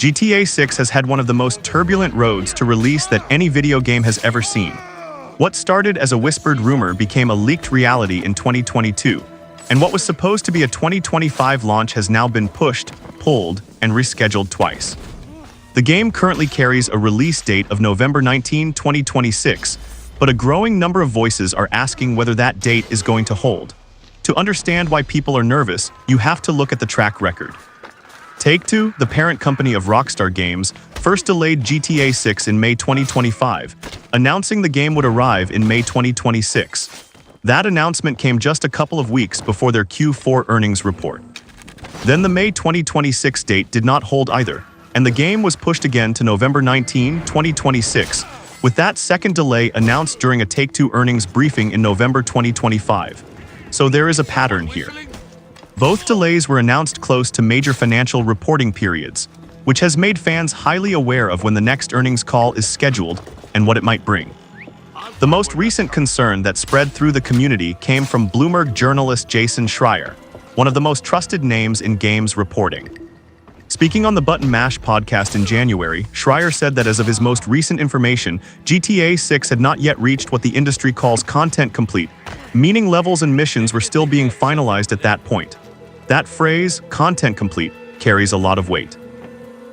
GTA 6 has had one of the most turbulent roads to release that any video game has ever seen. What started as a whispered rumor became a leaked reality in 2022, and what was supposed to be a 2025 launch has now been pushed, pulled, and rescheduled twice. The game currently carries a release date of November 19, 2026, but a growing number of voices are asking whether that date is going to hold. To understand why people are nervous, you have to look at the track record. Take-Two, the parent company of Rockstar Games, first delayed GTA 6 in May 2025, announcing the game would arrive in May 2026. That announcement came just a couple of weeks before their Q4 earnings report. Then the May 2026 date did not hold either, and the game was pushed again to November 19, 2026, with that second delay announced during a Take-Two earnings briefing in November 2025. So there is a pattern here. Both delays were announced close to major financial reporting periods, which has made fans highly aware of when the next earnings call is scheduled and what it might bring. The most recent concern that spread through the community came from Bloomberg journalist Jason Schreier, one of the most trusted names in games reporting. Speaking on the Button Mash podcast in January, Schreier said that as of his most recent information, GTA 6 had not yet reached what the industry calls content complete, meaning levels and missions were still being finalized at that point. That phrase, content complete, carries a lot of weight.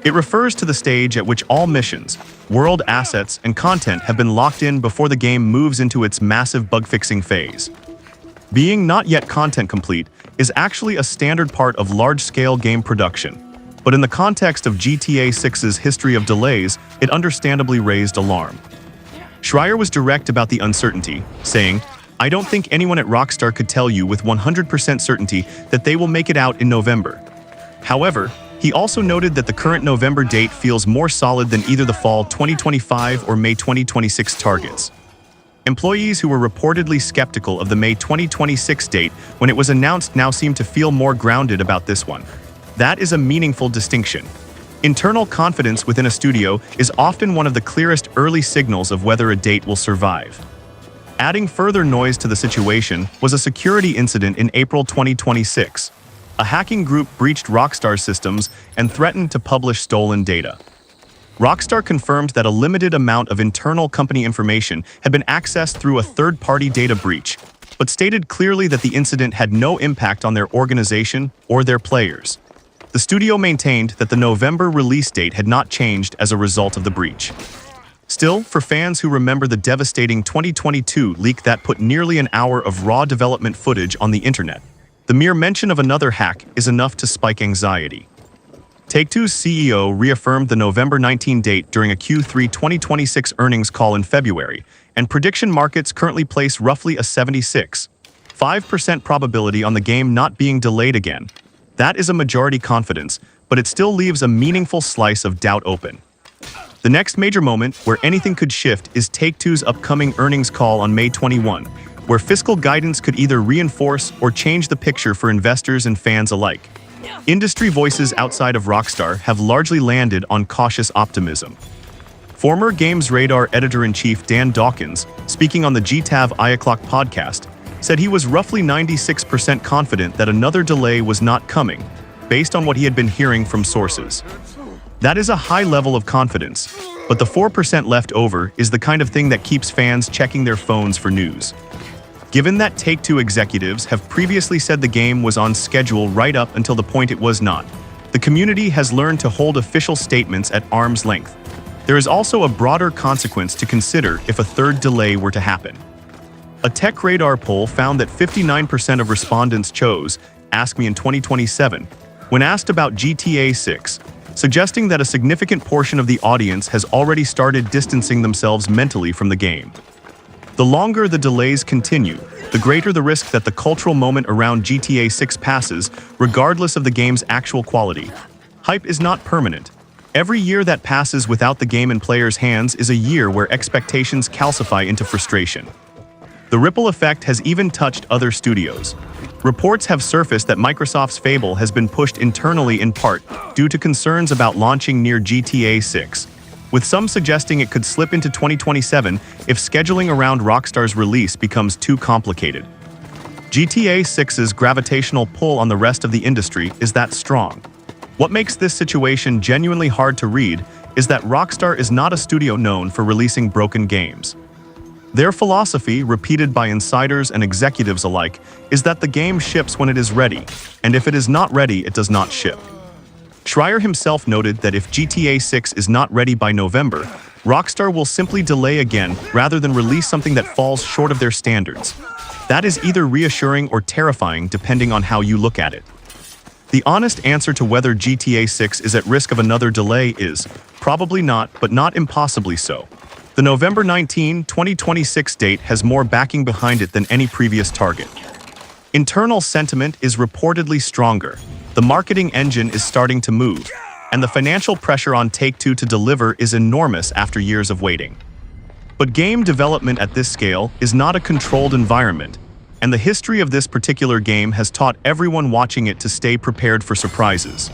It refers to the stage at which all missions, world assets, and content have been locked in before the game moves into its massive bug-fixing phase. Being not yet content complete is actually a standard part of large-scale game production, but in the context of GTA 6's history of delays, it understandably raised alarm. Schreier was direct about the uncertainty, saying, "I don't think anyone at Rockstar could tell you with 100% certainty that they will make it out in November." However, he also noted that the current November date feels more solid than either the fall 2025 or May 2026 targets. Employees who were reportedly skeptical of the May 2026 date when it was announced now seem to feel more grounded about this one. That is a meaningful distinction. Internal confidence within a studio is often one of the clearest early signals of whether a date will survive. Adding further noise to the situation was a security incident in April 2026. A hacking group breached Rockstar's systems and threatened to publish stolen data. Rockstar confirmed that a limited amount of internal company information had been accessed through a third-party data breach, but stated clearly that the incident had no impact on their organization or their players. The studio maintained that the November release date had not changed as a result of the breach. Still, for fans who remember the devastating 2022 leak that put nearly an hour of raw development footage on the internet, the mere mention of another hack is enough to spike anxiety. Take-Two's CEO reaffirmed the November 19 date during a Q3 2026 earnings call in February, and prediction markets currently place roughly a 76.5% probability on the game not being delayed again. That is a majority confidence, but it still leaves a meaningful slice of doubt open. The next major moment where anything could shift is Take-Two's upcoming earnings call on May 21, where fiscal guidance could either reinforce or change the picture for investors and fans alike. Industry voices outside of Rockstar have largely landed on cautious optimism. Former Games Radar editor-in-chief Dan Dawkins, speaking on the GTAVI podcast, said he was roughly 96% confident that another delay was not coming, based on what he had been hearing from sources. That is a high level of confidence, but the 4% left over is the kind of thing that keeps fans checking their phones for news. Given that Take-Two executives have previously said the game was on schedule right up until the point it was not, the community has learned to hold official statements at arm's length. There is also a broader consequence to consider if a third delay were to happen. A Tech Radar poll found that 59% of respondents chose Ask Me in 2027 when asked about GTA 6, suggesting that a significant portion of the audience has already started distancing themselves mentally from the game. The longer the delays continue, the greater the risk that the cultural moment around GTA 6 passes, regardless of the game's actual quality. Hype is not permanent. Every year that passes without the game in players' hands is a year where expectations calcify into frustration. The ripple effect has even touched other studios. Reports have surfaced that Microsoft's Fable has been pushed internally in part due to concerns about launching near GTA 6, with some suggesting it could slip into 2027 if scheduling around Rockstar's release becomes too complicated. GTA 6's gravitational pull on the rest of the industry is that strong. What makes this situation genuinely hard to read is that Rockstar is not a studio known for releasing broken games. Their philosophy, repeated by insiders and executives alike, is that the game ships when it is ready, and if it is not ready, it does not ship. Schreier himself noted that if GTA 6 is not ready by November, Rockstar will simply delay again rather than release something that falls short of their standards. That is either reassuring or terrifying depending on how you look at it. The honest answer to whether GTA 6 is at risk of another delay is probably not, but not impossibly so. The November 19, 2026 date has more backing behind it than any previous target. Internal sentiment is reportedly stronger, the marketing engine is starting to move, and the financial pressure on Take-Two to deliver is enormous after years of waiting. But game development at this scale is not a controlled environment, and the history of this particular game has taught everyone watching it to stay prepared for surprises.